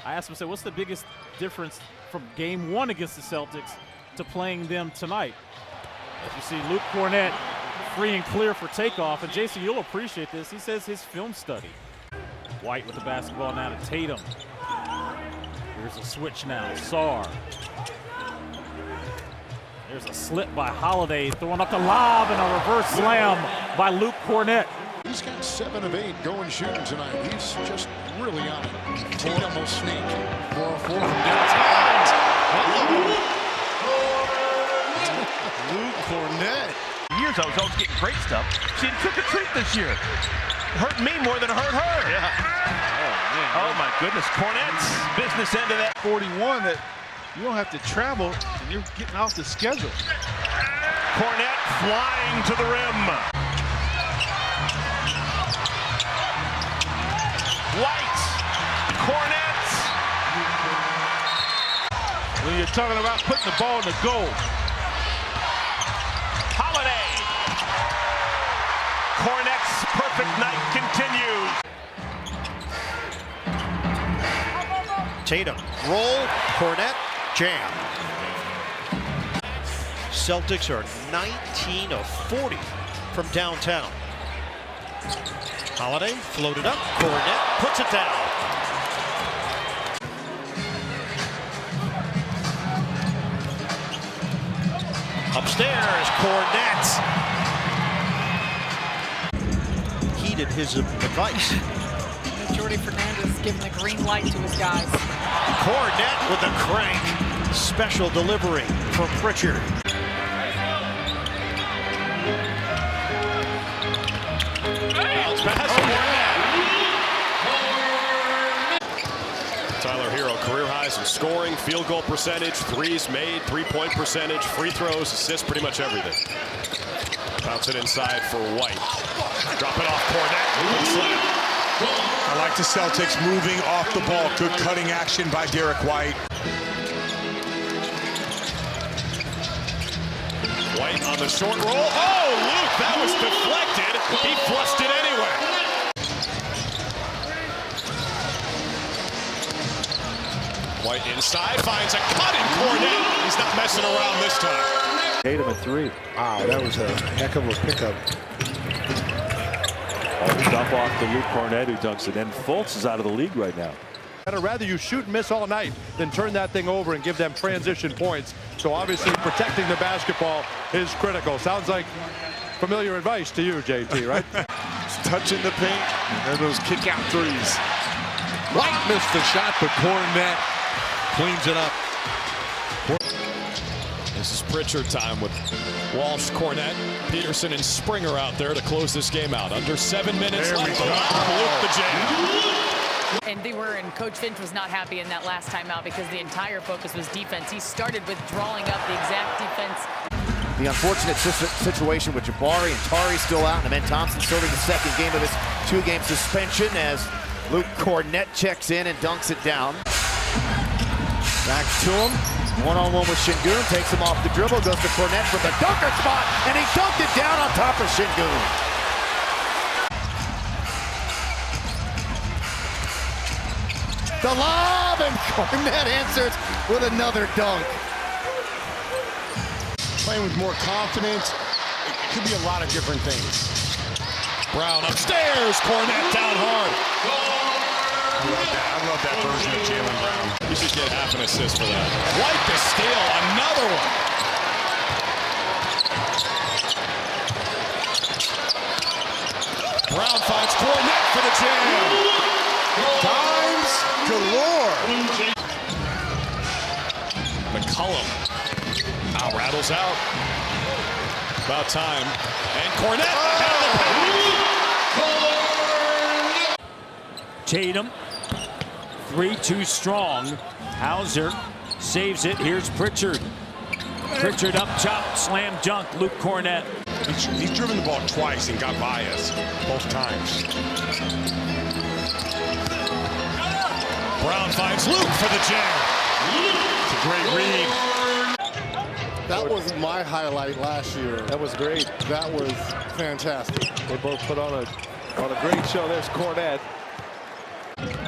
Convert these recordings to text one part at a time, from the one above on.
I asked him, I said, what's the biggest difference from game one against the Celtics to playing them tonight? As you see, Luke Kornet free and clear for takeoff. And Jason, you'll appreciate this. He says his film study. White with the basketball now to Tatum. Here's a switch now. Sarr. There's a slip by Holiday, throwing up the lob and a reverse slam by Luke Kornet. He's got 7 of 8 going shooting tonight. He's just really on it. Tatum will sneak. 4-4 from downtown. Luke Kornet. Years I was always getting great stuff. She took a treat this year. Hurt me more than it hurt her. Yeah. Oh my goodness. Kornet's business end of that. 41 that you don't have to travel and you're getting off the schedule. Kornet flying to the rim. White. Kornet. When you're talking about putting the ball in the goal. Holiday. Kornet's perfect night continues. Tatum, roll, Kornet, jam. Celtics are 19 of 40 from downtown. Holiday floated up, Kornet puts it down. Upstairs, Kornet. Heeded his advice. Jordy Fernandez giving the green light to his guys. Kornet with a crank. Special delivery from Pritchard. Bounce pass. Tyler Hero, career highs in scoring, field goal percentage, threes made, three-point percentage, free throws, assists, pretty much everything. Bounce it inside for White. Drop it off Kornet. I like the Celtics moving off the ball. Good cutting action by Derek White. White on the short roll. Oh, Luke, that was deflected. He flushed it anyway. White inside, finds a cut in Kornet. He's not messing around this time. Tatum at 3. Wow, that was a heck of a pickup. Dump off to Luke Kornet, who dunks it. And Fultz is out of the league right now. I'd rather you shoot and miss all night than turn that thing over and give them transition points. So obviously protecting the basketball is critical. Sounds like familiar advice to you, JT, right? Just touching the paint and those kick out threes. White missed the shot, but Kornet cleans it up. This is Pritchard time with Walsh, Kornet, Peterson, and Springer out there to close this game out. Under 7 minutes left. Luke the jam. And Coach Finch was not happy in that last timeout because the entire focus was defense. He started with drawing up the exact defense. The unfortunate situation with Jabari and Tari still out, and Ben Thompson serving the second game of his 2-game suspension as Luke Kornet checks in and dunks it down. Back to him. One-on-one with Şengün, takes him off the dribble, goes to Kornet for the dunker spot, and he dunked it down on top of Şengün. The lob, and Kornet answers with another dunk. Playing with more confidence, it could be a lot of different things. Brown upstairs, Kornet down hard. I love that version of Jaylen Brown. He should get half an assist for that. White to steal, another one. Brown finds Kornet for the jam. Times galore. McCollum rattles out. About time. And Kornet ahead of the paint. Tatum. 3 too strong. Hauser saves it. Here's Pritchard. Pritchard up top, slam dunk. Luke Kornet. He's driven the ball twice and got by us both times. Brown finds Luke for the jam. It's a great read. That was my highlight last year. That was great. That was fantastic. They both put on a great show. There's Kornet.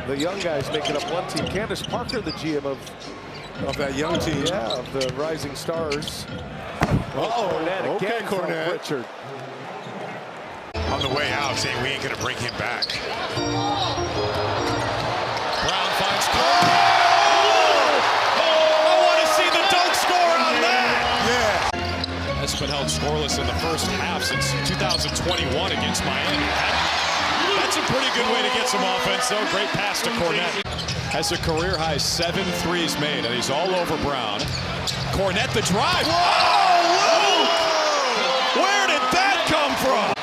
the young guys making up one team. Candace Parker, the GM of that young team. Yeah, of the Rising Stars. Kornet again from Pritchard. On the way out, saying we ain't going to bring him back. Brown finds Kornet. I want to see the dunk score on that. Yeah. Has been held scoreless in the first half since 2021 against Miami. That's a pretty good way to get some offense, though. Great pass to Kornet. Has a career-high 7 threes made, and he's all over Brown. Kornet the drive. Whoa, Luke! Where did that come from?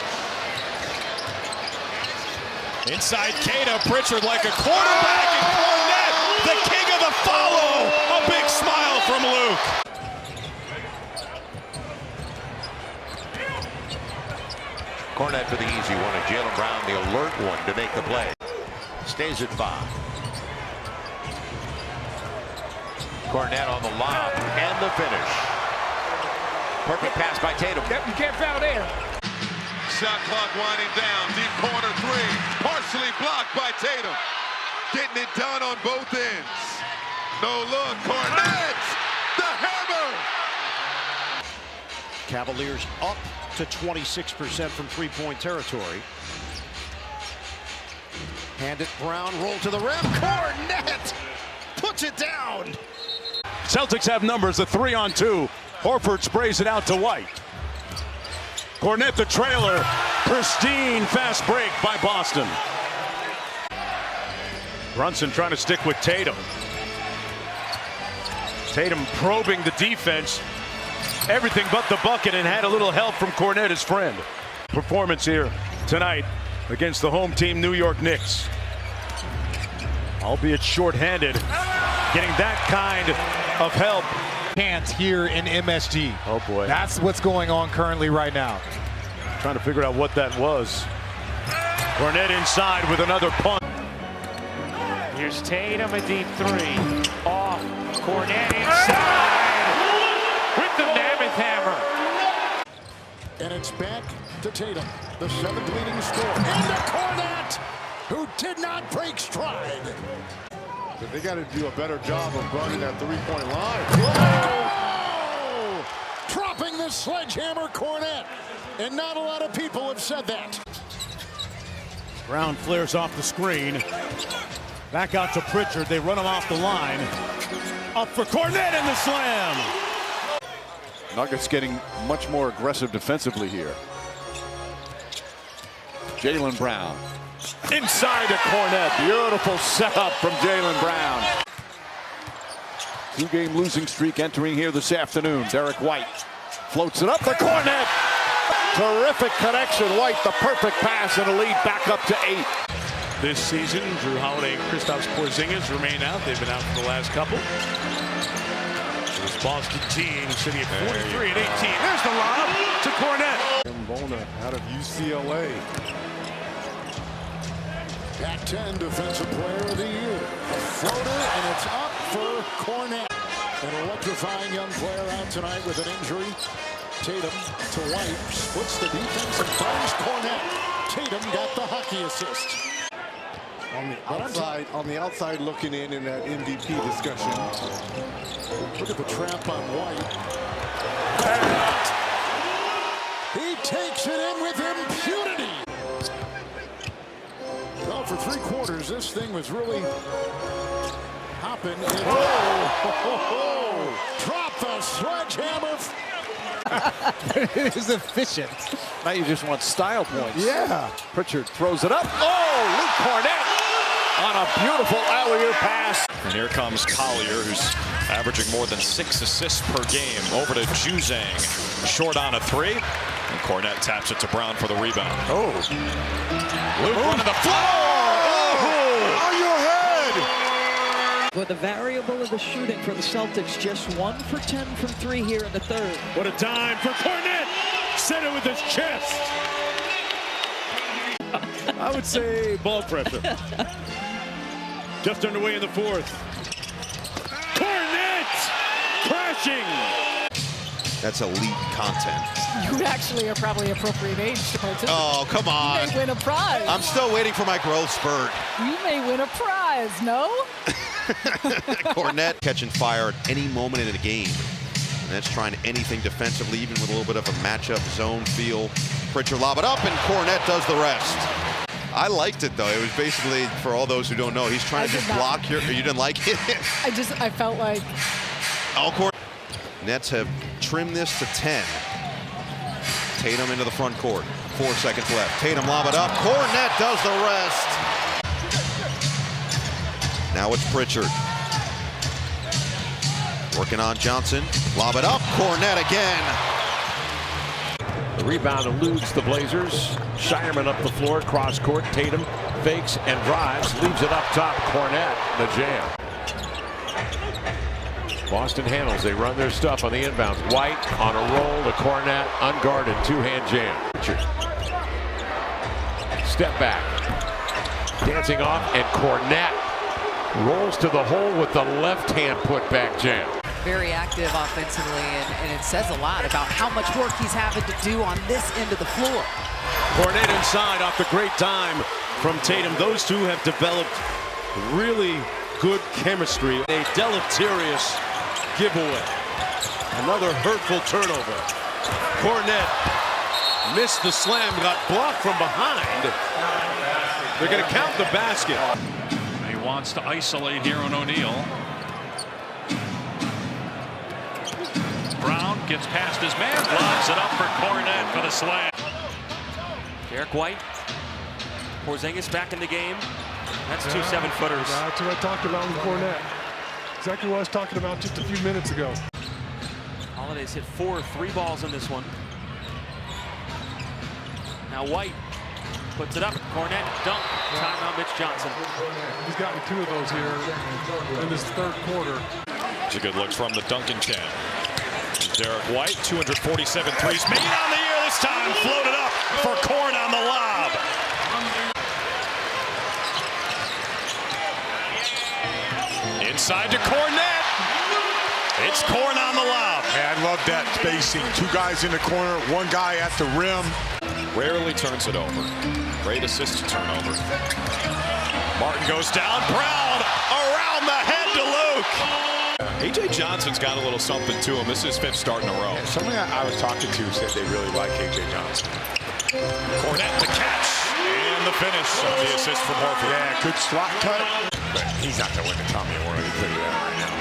Inside Cato, Pritchard like a quarterback, and Kornet, the king of the follow. A big smile from Luke. Kornet for the easy one, and Jaylen Brown the alert one to make the play. Stays at 5. Kornet on the lob and the finish. Perfect pass by Tatum. Yep, you can't foul there. Shot clock winding down. Deep corner 3. Partially blocked by Tatum. Getting it done on both ends. No look. Kornet! The hammer! Cavaliers up to 26% from three-point territory. Hand it Brown, roll to the rim. Kornet puts it down. Celtics have numbers, a 3-on-2. Horford sprays it out to White. Kornet the trailer. Pristine fast break by Boston. Brunson trying to stick with Tatum. Tatum probing the defense. Everything but the bucket, and had a little help from Kornet, his friend. Performance here tonight against the home team New York Knicks. Albeit shorthanded, getting that kind of help. Hands here in MSG. Oh boy. That's what's going on currently right now. Trying to figure out what that was. Kornet inside with another punt. Here's Tatum, a deep 3. Off. Kornet inside with the mammoth hammer. And it's back to Tatum, the 7th leading scorer. And to Kornet, who did not break stride. But they got to do a better job of guarding that three-point line. Oh! Dropping the sledgehammer, Kornet. And not a lot of people have said that. Brown flares off the screen. Back out to Pritchard. They run him off the line. Up for Kornet and the slam. Nuggets getting much more aggressive defensively here. Jaylen Brown. Inside to Kornet. Beautiful setup from Jaylen Brown. 2-game losing streak entering here this afternoon. Derek White floats it up to Kornet. Terrific connection. White, the perfect pass, and a lead back up to 8. This season, Drew Holiday and Kristaps Porzingis remain out. They've been out for the last couple. This Boston team sitting at 43 and 18. There's the lob to Kornet. Bona out of UCLA. Pac-10 Defensive Player of the Year. A floater, and it's up for Kornet. An electrifying young player out tonight with an injury. Tatum to White, splits the defense and finds Kornet. Tatum got the hockey assist. On the outside looking in that MVP discussion. Look at the trap on White. He takes it in with impunity. Well, for 3 quarters, this thing was really hopping. Drop the sledgehammer. It is efficient. Now you just want style points. Yeah. Pritchard throws it up. Oh, Luke Kornet on a beautiful alley-oop pass. And here comes Collier, who's averaging more than 6 assists per game. Over to Juzang, short on a 3. And Kornet taps it to Brown for the rebound. Oh. Luke on the floor. Oh, your head. But the variable of the shooting for the Celtics, just 1 for 10 from 3 here in the 3rd. What a dime for Kornet. Set it with his chest. I would say ball pressure. Just underway in the 4th. Kornet crashing. That's elite content. You actually are probably appropriate age to participate. Oh, come on. You may win a prize. I'm still waiting for my growth spurt. You may win a prize, no? Kornet catching fire at any moment in a game. And that's trying anything defensively, even with a little bit of a matchup zone feel. Pritchard lob it up, and Kornet does the rest. I liked it, though. It was basically, for all those who don't know, he's trying to just block your... You didn't like it? I felt like... Nets have trimmed this to 10. Tatum into the front court. 4 seconds left. Tatum lob it up. Kornet does the rest. Now it's Pritchard. Working on Johnson. Lob it up. Kornet again. The rebound eludes the Blazers. Shireman up the floor, cross court. Tatum fakes and drives, leaves it up top. Kornet, the jam. Boston handles. They run their stuff on the inbounds. White on a roll to Kornet, unguarded, two-hand jam. Step back, dancing off, and Kornet rolls to the hole with the left-hand putback jam. Very active offensively, and it says a lot about how much work he's having to do on this end of the floor. Kornet inside off the great dime from Tatum. Those two have developed really good chemistry. A deleterious giveaway. Another hurtful turnover. Kornet missed the slam, got blocked from behind. They're going to count the basket. He wants to isolate here on O'Neal. Brown gets past his man, lobs it up for Kornet for the slam. Derek White, Porzingis back in the game. That's two 7-footers. That's what I talked about with Kornet. Exactly what I was talking about just a few minutes ago. Holiday's hit 4 3-balls in this one. Now White puts it up. Kornet, dunk. Timeout, Mitch Johnson. He's gotten 2 of those here in this third quarter. It's a good look from the Duncan can. Derek White, 247 threes made on the year this time. Floated up for Korn on the lob. Inside to Kornet. It's Korn on the lob. Hey, I love that spacing. 2 guys in the corner, 1 guy at the rim. Rarely turns it over. Great assist to turnover. Martin goes down. Brown around the head to Luke. A.J. Johnson's got a little something to him. This is his 5th start in a row. Yeah, somebody I was talking to said they really like A.J. Johnson. Kornet the catch and the finish on the assist from Horford. Yeah, good slot cut. But he's not going to win the Tommy Award. I'll tell you that right now.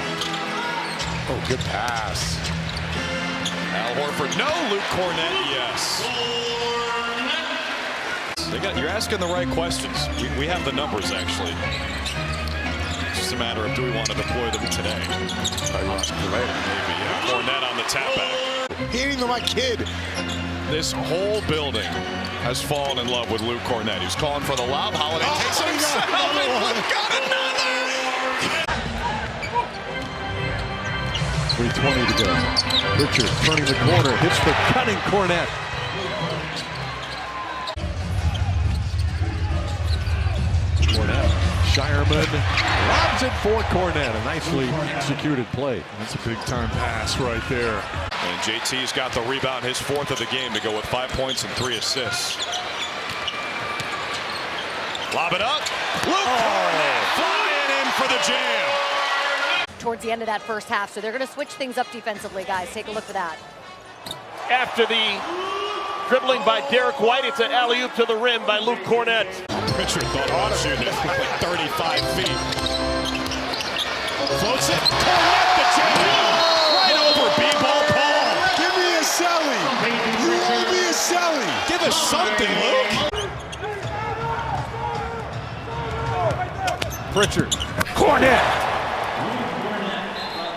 Oh, good pass. Al Horford, no. Luke Kornet, yes. You're asking the right questions. We have the numbers, actually. It's just a matter of, do we want to deploy them today? Maybe, yeah. Kornet on the tap back. He ain't even my kid. This whole building has fallen in love with Luke Kornet. He's calling for the lob. Holiday takes it himself. Got another! 3:20 to go. Richard turning the corner, hits the cutting Kornet. Kornet, Shireman lobs it for Kornet. A nicely executed play. That's a big-time pass right there. And JT's got the rebound, his 4th of the game, to go with 5 points and 3 assists. Lob it up. Luke Kornet flying in for the jam. Towards the end of that first half, so they're going to switch things up defensively, guys. Take a look for that. After the dribbling by Derek White, it's an alley-oop to the rim by Luke Kornet. Pritchard thought about shooting it like 35 feet. Floats it. Kornet the jam. Right over B-ball Paul. Give me a celly. You owe me a celly. Give us something, Luke. Pritchard. Kornet.